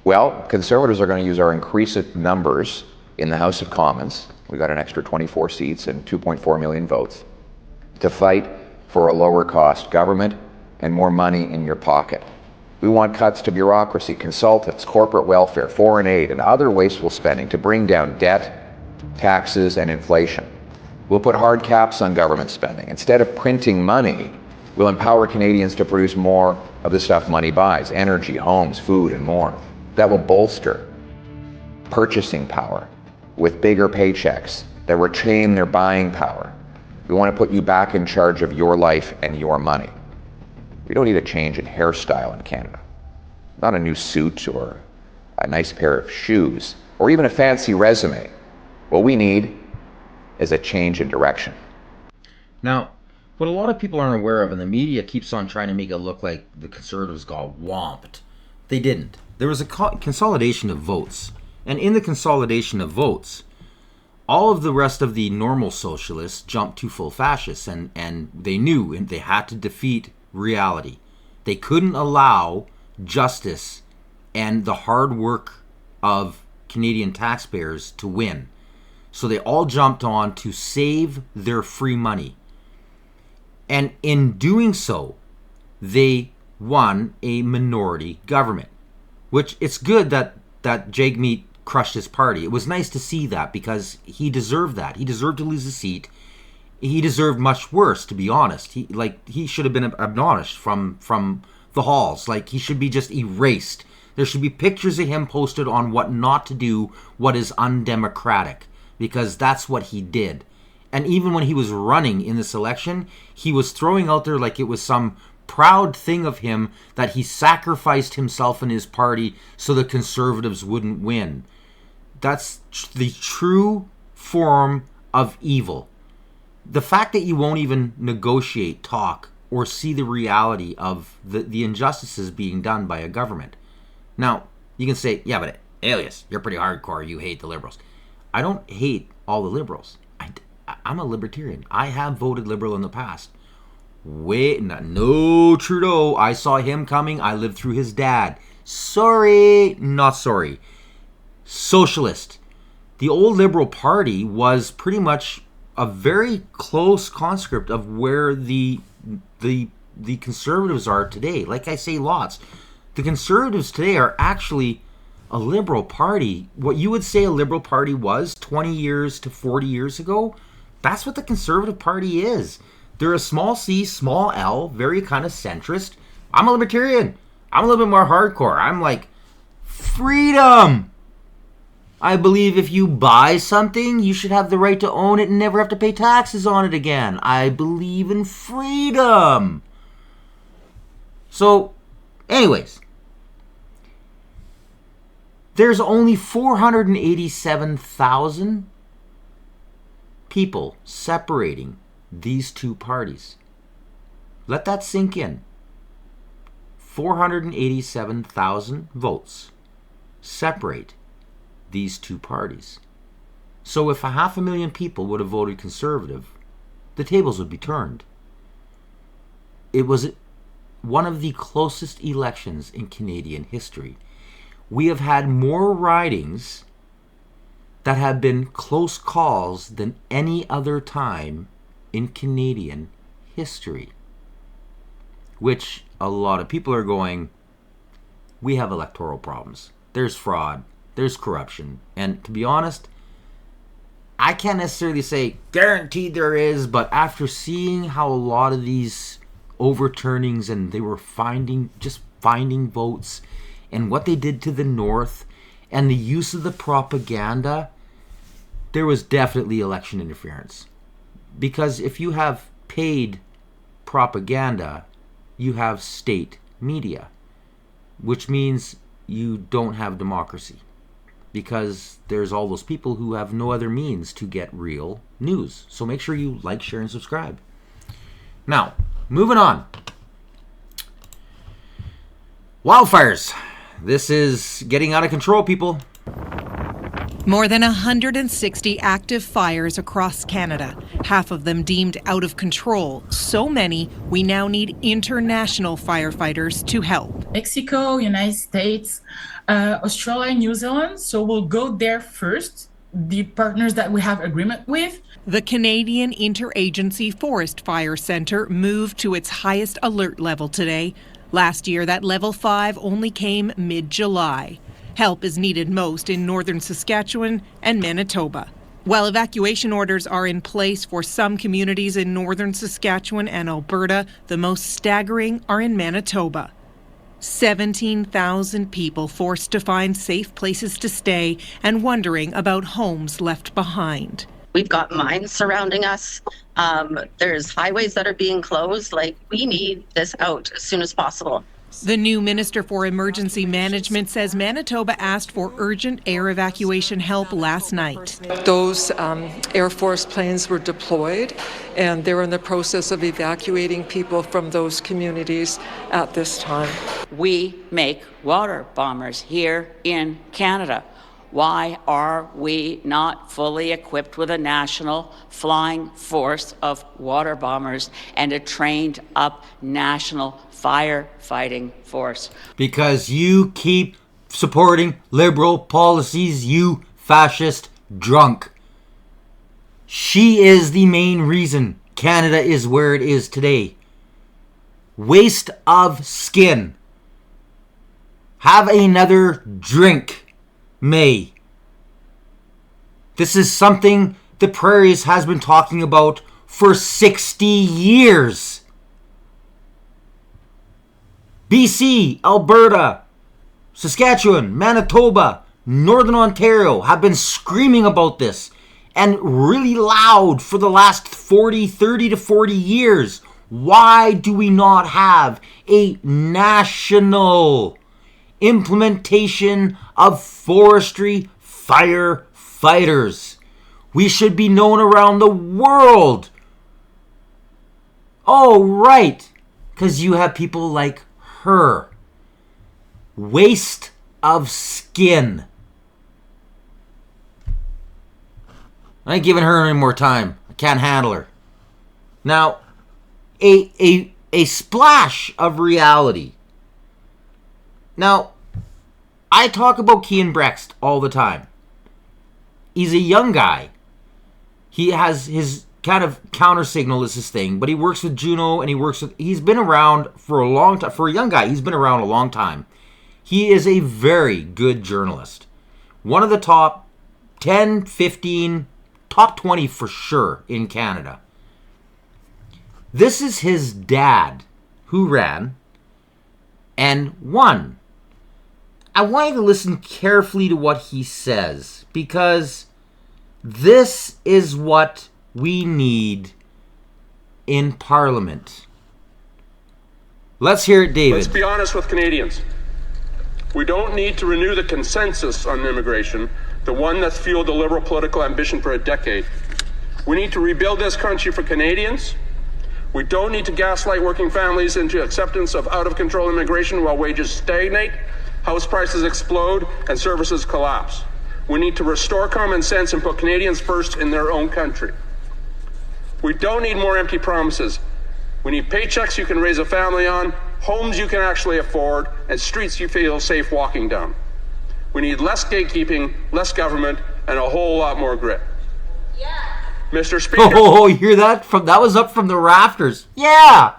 Well, Conservatives are going to use our increased numbers in the House of Commons. We got an extra 24 seats and 2.4 million votes to fight for a lower cost government and more money in your pocket. We want cuts to bureaucracy, consultants, corporate welfare, foreign aid, and other wasteful spending to bring down debt, taxes, and inflation. We'll put hard caps on government spending. Instead of printing money, we'll empower Canadians to produce more of the stuff money buys: energy, homes, food, and more. That will bolster purchasing power with bigger paychecks that retain their buying power. We want to put you back in charge of your life and your money. We don't need a change in hairstyle in Canada. Not a new suit or a nice pair of shoes or even a fancy resume. What we need is a change in direction. Now, what a lot of people aren't aware of, and the media keeps on trying to make it look like the Conservatives got whomped. They didn't. There was a consolidation of votes. And in the consolidation of votes, all of the rest of the normal socialists jumped to full fascists, and they knew they had to defeat reality. They couldn't allow justice and the hard work of Canadian taxpayers to win. So they all jumped on to save their free money. And in doing so, they won a minority government. Which it's good that Jagmeet crushed his party. It was nice to see that because he deserved that. He deserved to lose a seat. He deserved much worse, to be honest. He should have been admonished from the halls. Like, he should be just erased. There should be pictures of him posted on what not to do, what is undemocratic, because that's what he did. And even when he was running in this election, he was throwing out there like it was some proud thing of him that he sacrificed himself and his party so the Conservatives wouldn't win. That's the true form of evil. The fact that you won't even negotiate, talk, or see the reality of the injustices being done by a government. Now, you can say, yeah, but Alias, you're pretty hardcore, you hate the Liberals. I don't hate all the Liberals. I'm a Libertarian. I have voted Liberal in the past. No Trudeau. I saw him coming. I lived through his dad. Sorry, not sorry. Socialist. The old Liberal Party was pretty much a very close conscript of where the Conservatives are today. Like I say lots. The Conservatives today are actually a Liberal Party. What you would say a Liberal Party was 20 years to 40 years ago, that's what the Conservative Party is. They're a small c, small l, very kind of centrist. I'm a Libertarian. I'm a little bit more hardcore. I'm like, freedom. I believe if you buy something, you should have the right to own it and never have to pay taxes on it again. I believe in freedom. So, anyways, there's only 487,000 people separating these two parties. Let that sink in. 487,000 votes separate these two parties. So if 500,000 people would have voted Conservative, the tables would be turned. It was one of the closest elections in Canadian history. We have had more ridings that have been close calls than any other time in Canadian history. Which a lot of people are going, we have electoral problems. There's fraud. There's corruption. And to be honest, I can't necessarily say guaranteed there is, but after seeing how a lot of these overturnings and they were finding votes and what they did to the North and the use of the propaganda, there was definitely election interference. Because if you have paid propaganda, you have state media, which means you don't have democracy. Because there's all those people who have no other means to get real news. So make sure you like, share, and subscribe. Now, moving on. Wildfires. This is getting out of control, people. More than 160 active fires across Canada, half of them deemed out of control. So many, we now need international firefighters to help. Mexico, United States, Australia, New Zealand. So we'll go there first, the partners that we have agreement with. The Canadian Interagency Forest Fire Centre moved to its highest alert level today. Last year, that level 5 only came mid-July. Help is needed most in northern Saskatchewan and Manitoba. While evacuation orders are in place for some communities in northern Saskatchewan and Alberta, the most staggering are in Manitoba. 17,000 people forced to find safe places to stay and wondering about homes left behind. We've got mines surrounding us. There's highways that are being closed. We need this out as soon as possible. The new Minister for Emergency Management says Manitoba asked for urgent air evacuation help last night. Those Air Force planes were deployed, and they're in the process of evacuating people from those communities at this time. We make water bombers here in Canada. Why are we not fully equipped with a national flying force of water bombers and a trained up national firefighting force? Because you keep supporting liberal policies, you fascist drunk. She is the main reason Canada is where it is today. Waste of skin. Have another drink. May. This is something the Prairies has been talking about for 60 years. BC, Alberta, Saskatchewan, Manitoba, Northern Ontario have been screaming about this and really loud for the last 30 to 40 years. Why do we not have a national implementation of forestry firefighters? We should be known around the world. Oh, right. Because you have people like her. Waste of skin. I ain't giving her any more time. I can't handle her. Now, a splash of reality. Now, I talk about Kean Brext all the time. He's a young guy. He has his kind of counter signal is his thing, but he works with Juno and he's been around for a long time. For a young guy, he's been around a long time. He is a very good journalist. One of the top 10, 15, top 20 for sure in Canada. This is his dad who ran and won. I want you to listen carefully to what he says, because this is what we need in Parliament. Let's hear it, David. Let's be honest with Canadians. We don't need to renew the consensus on immigration, the one that's fueled the Liberal political ambition for a decade. We need to rebuild this country for Canadians. We don't need to gaslight working families into acceptance of out-of-control immigration while wages stagnate, house prices explode, and services collapse. We need to restore common sense and put Canadians first in their own country. We don't need more empty promises. We need paychecks you can raise a family on, homes you can actually afford, and streets you feel safe walking down. We need less gatekeeping, less government, and a whole lot more grit. Yeah. Mr. Speaker. Oh, you hear that? That was up from the rafters. Yeah.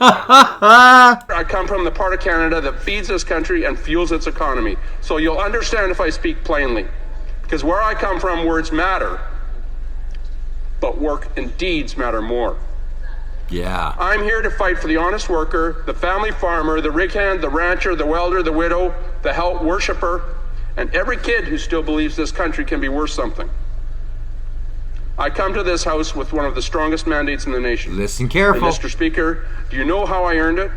I come from the part of Canada that feeds this country and fuels its economy. So you'll understand if I speak plainly. Because where I come from, words matter. But work and deeds matter more. Yeah. I'm here to fight for the honest worker, the family farmer, the rig hand, the rancher, the welder, the widow, the health worshiper, and every kid who still believes this country can be worth something. I come to this House with one of the strongest mandates in the nation. Listen careful. And Mr. Speaker, do you know how I earned it?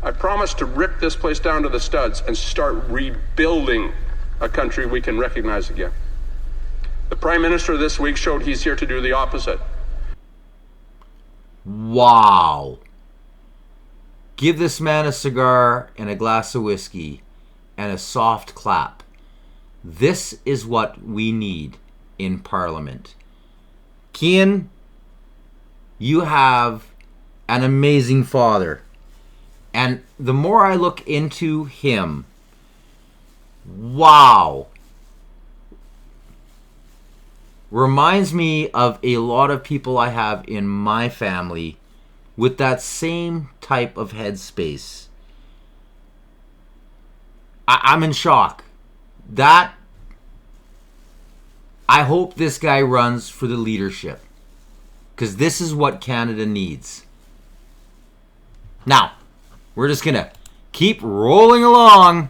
I promised to rip this place down to the studs and start rebuilding a country we can recognize again. The Prime Minister this week showed he's here to do the opposite. Wow. Give this man a cigar and a glass of whiskey and a soft clap. This is what we need in Parliament. Cian, you have an amazing father. And the more I look into him, wow. Reminds me of a lot of people I have in my family with that same type of headspace. I'm in shock. I hope this guy runs for the leadership, because this is what Canada needs. Now, we're just going to keep rolling along.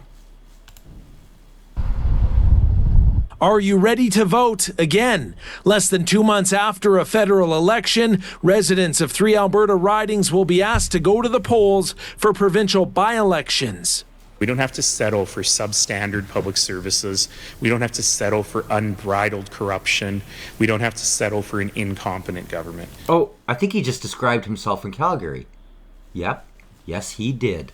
Are you ready to vote? Again, less than 2 months after a federal election, residents of 3 Alberta ridings will be asked to go to the polls for provincial by-elections. We don't have to settle for substandard public services. We don't have to settle for unbridled corruption. We don't have to settle for an incompetent government. Oh, I think he just described himself in Calgary. Yep. Yes, he did.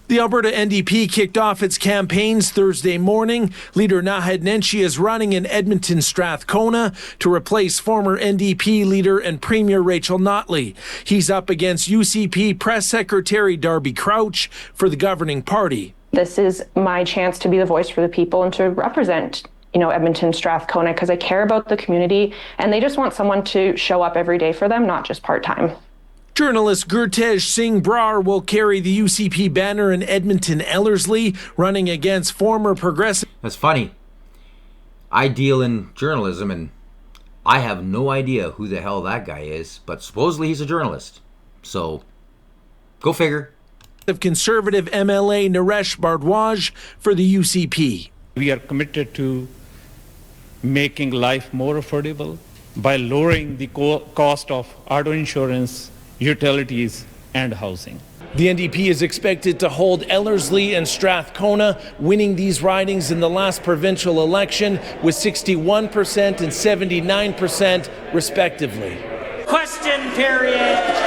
The Alberta NDP kicked off its campaigns Thursday morning. Leader Naheed Nenshi is running in Edmonton Strathcona to replace former NDP leader and Premier Rachel Notley. He's up against UCP Press Secretary Darby Crouch for the governing party. This is my chance to be the voice for the people and to represent, Edmonton Strathcona, because I care about the community and they just want someone to show up every day for them, not just part-time. Journalist Gurtej Singh Brar will carry the UCP banner in Edmonton Ellerslie, running against former Progressive. That's funny. I deal in journalism and I have no idea who the hell that guy is, but supposedly he's a journalist. So, go figure. Conservative MLA Naresh Bhardwaj for the UCP. We are committed to making life more affordable by lowering the cost of auto insurance, utilities, and housing. The NDP is expected to hold Ellerslie and Strathcona, winning these ridings in the last provincial election with 61% and 79% respectively. Question period.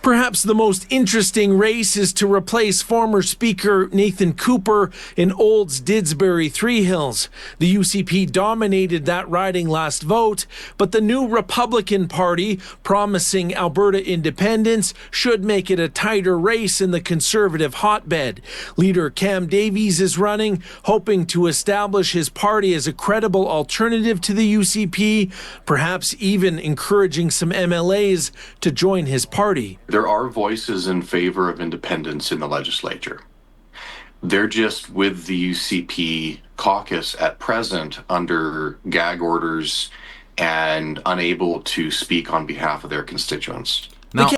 Perhaps the most interesting race is to replace former Speaker Nathan Cooper in Olds Didsbury Three Hills. The UCP dominated that riding last vote, but the new Republican Party, promising Alberta independence, should make it a tighter race in the Conservative hotbed. Leader Cam Davies is running, hoping to establish his party as a credible alternative to the UCP, perhaps even encouraging some MLAs to join his party. There are voices in favor of independence in the legislature. They're just with the UCP caucus at present under gag orders and unable to speak on behalf of their constituents. Now,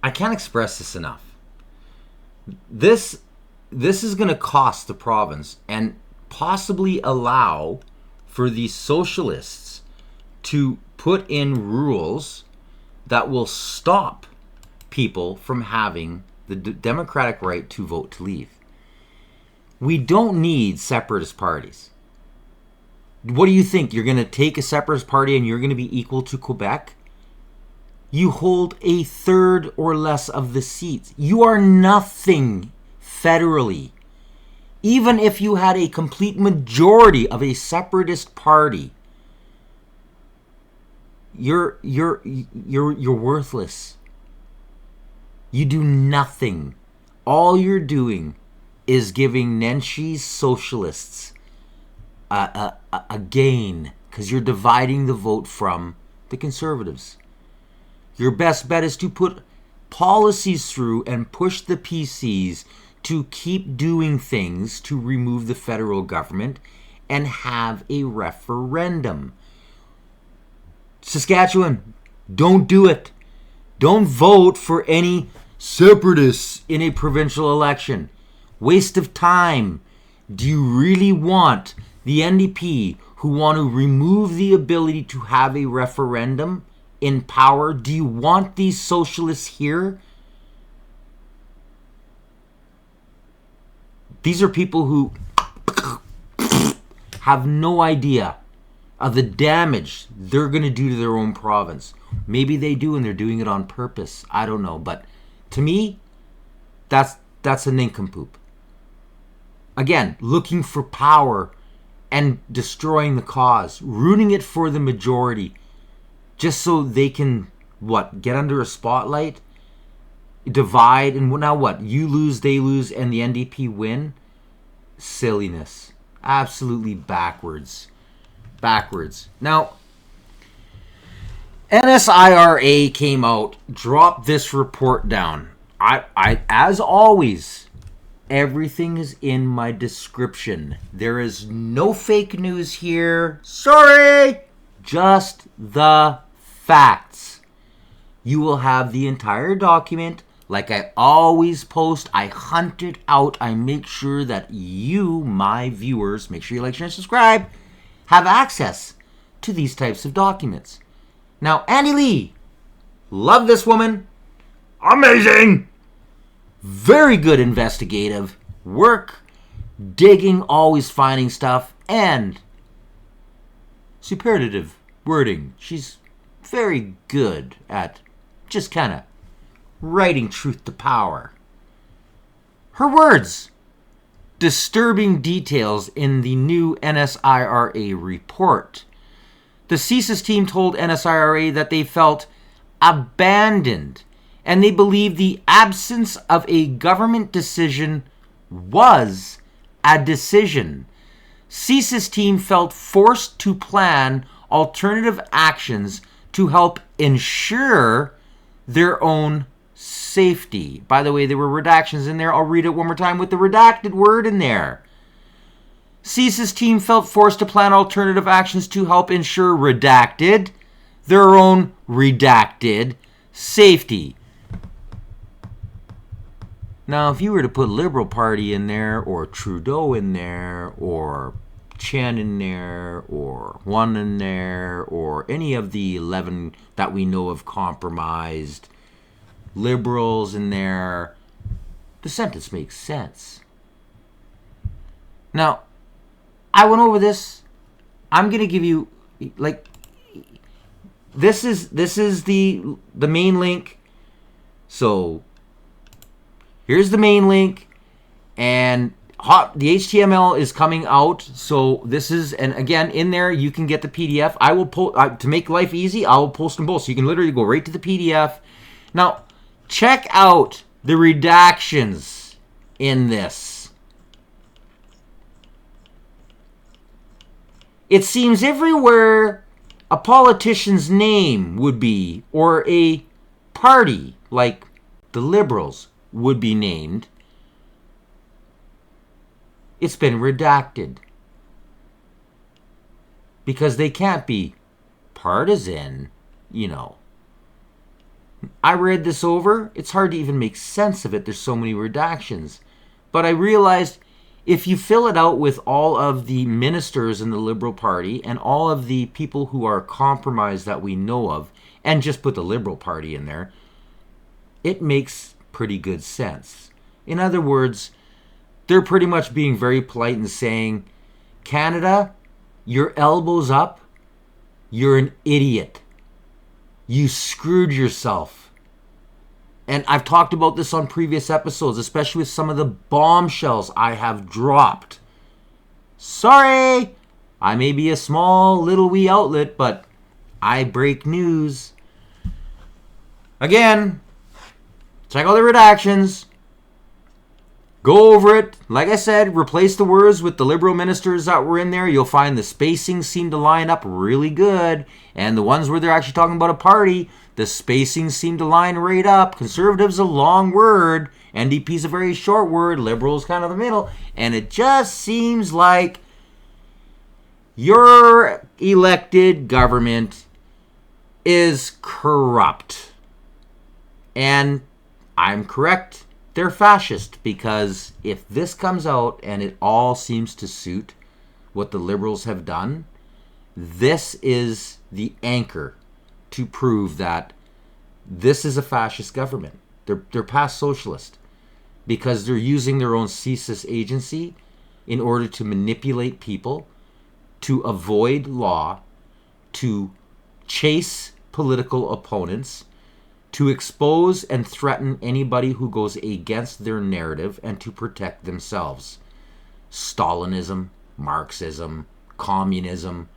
I can't express this enough. This is going to cost the province and possibly allow for these socialists to put in rules that will stop people from having the democratic right to vote to leave. We don't need separatist parties. What do you think? You're going to take a separatist party and you're going to be equal to Quebec? You hold a third or less of the seats. You are nothing federally. Even if you had a complete majority of a separatist party, you're worthless. You do nothing. All you're doing is giving Nenshi's socialists a gain, because you're dividing the vote from the Conservatives. Your best bet is to put policies through and push the PCs to keep doing things to remove the federal government and have a referendum. Saskatchewan, don't do it. Don't vote for any separatists in a provincial election. Waste of time. Do you really want the NDP who want to remove the ability to have a referendum in power? Do you want these socialists here? These are people who have no idea of the damage they're going to do to their own province. Maybe they do, and they're doing it on purpose. I don't know. But to me, that's a nincompoop. Again, looking for power and destroying the cause, ruining it for the majority, just so they can, get under a spotlight, divide, and now what? You lose, they lose, and the NDP win? Silliness. Absolutely backwards. Now, NSIRA came out, dropped this report down. I as always, everything is in my description. There is no fake news here. Sorry! Just the facts. You will have the entire document. Like I always post, I hunt it out. I make sure that you, my viewers, make sure you like, share, and subscribe, have access to these types of documents. Now, Annie Lee, love this woman. Amazing. Very good investigative work, digging, always finding stuff, and superlative wording. She's very good at just kind of writing truth to power. Her words. Disturbing details in the new NSIRA report. The CSIS team told NSIRA that they felt abandoned and they believe the absence of a government decision was a decision. CSIS team felt forced to plan alternative actions to help ensure their own safety. By the way, there were redactions in there. I'll read it one more time with the redacted word in there. CSIS team felt forced to plan alternative actions to help ensure redacted, their own redacted safety. Now, if you were to put Liberal Party in there, or Trudeau in there, or Chen in there, or one in there, or any of the 11 that we know of compromised Liberals in there, the sentence makes sense. Now, I went over this. I'm going to give you, this is the main link. So, here's the main link, and the HTML is coming out. So this is, and again, in there you can get the PDF. I will post to make life easy. I will post them both, so you can literally go right to the PDF. Now, check out the redactions in this. It seems everywhere a politician's name would be, or a party like the Liberals would be named, it's been redacted. Because they can't be partisan, you know. I read this over. It's hard to even make sense of it. There's so many redactions. But I realized if you fill it out with all of the ministers in the Liberal Party and all of the people who are compromised that we know of, and just put the Liberal Party in there, it makes pretty good sense. In other words, they're pretty much being very polite and saying, Canada, your elbows up, you're an idiot. You screwed yourself. And I've talked about this on previous episodes, especially with some of the bombshells I have dropped. Sorry, I may be a small little wee outlet, but I break news. Again, check out the redactions. Go over it. Like I said, replace the words with the Liberal ministers that were in there. You'll find the spacing seem to line up really good. And the ones where they're actually talking about a party, the spacing seem to line right up. Conservative's a long word. NDP's a very short word. Liberal's kind of the middle. And it just seems like your elected government is corrupt. And I'm correct. they're fascist, because if this comes out and it all seems to suit what the Liberals have done, this is the anchor to prove that this is a fascist government. They're past socialist, because they're using their own CSIS agency in order to manipulate people, to avoid law, to chase political opponents, to expose and threaten anybody who goes against their narrative, and to protect themselves. Stalinism, Marxism, communism,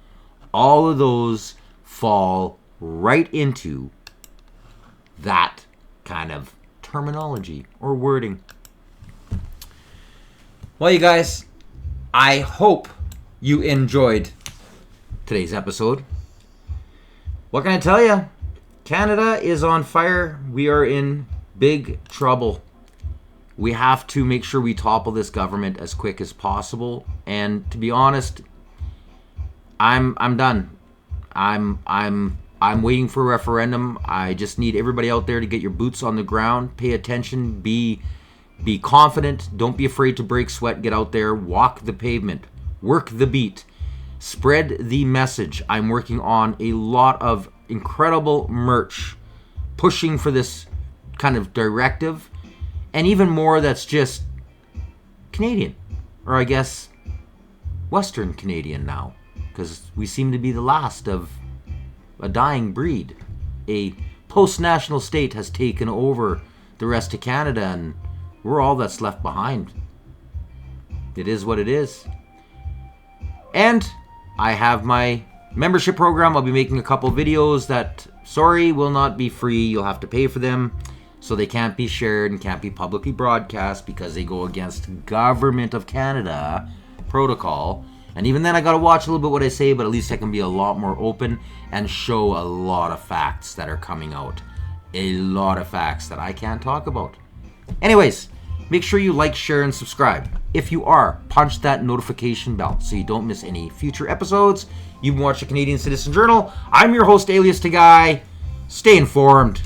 all of those fall right into that kind of terminology or wording. Well, you guys, I hope you enjoyed today's episode. What can I tell you? Canada is on fire. We are in big trouble. We have to make sure we topple this government as quick as possible. And to be honest, I'm done. I'm waiting for a referendum. I just need everybody out there to get your boots on the ground, pay attention, be confident, don't be afraid to break sweat, get out there, walk the pavement, work the beat, spread the message. I'm working on a lot of incredible merch, pushing for this kind of directive, and even more that's just Canadian, or I guess Western Canadian now, because we seem to be the last of a dying breed. A post-national state has taken over the rest of Canada, and we're all that's left behind. It is what it is. And I have my membership program. I'll be making a couple videos that, sorry, will not be free. You'll have to pay for them, so they can't be shared and can't be publicly broadcast because they go against Government of Canada protocol. And even then, I gotta watch a little bit what I say, but at least I can be a lot more open and show a lot of facts that are coming out. A lot of facts that I can't talk about. Anyways, make sure you like, share, and subscribe. If you are, punch that notification bell so you don't miss any future episodes. You've watched the Canadian Citizen Journal. I'm your host, Alias Tagai. Stay informed.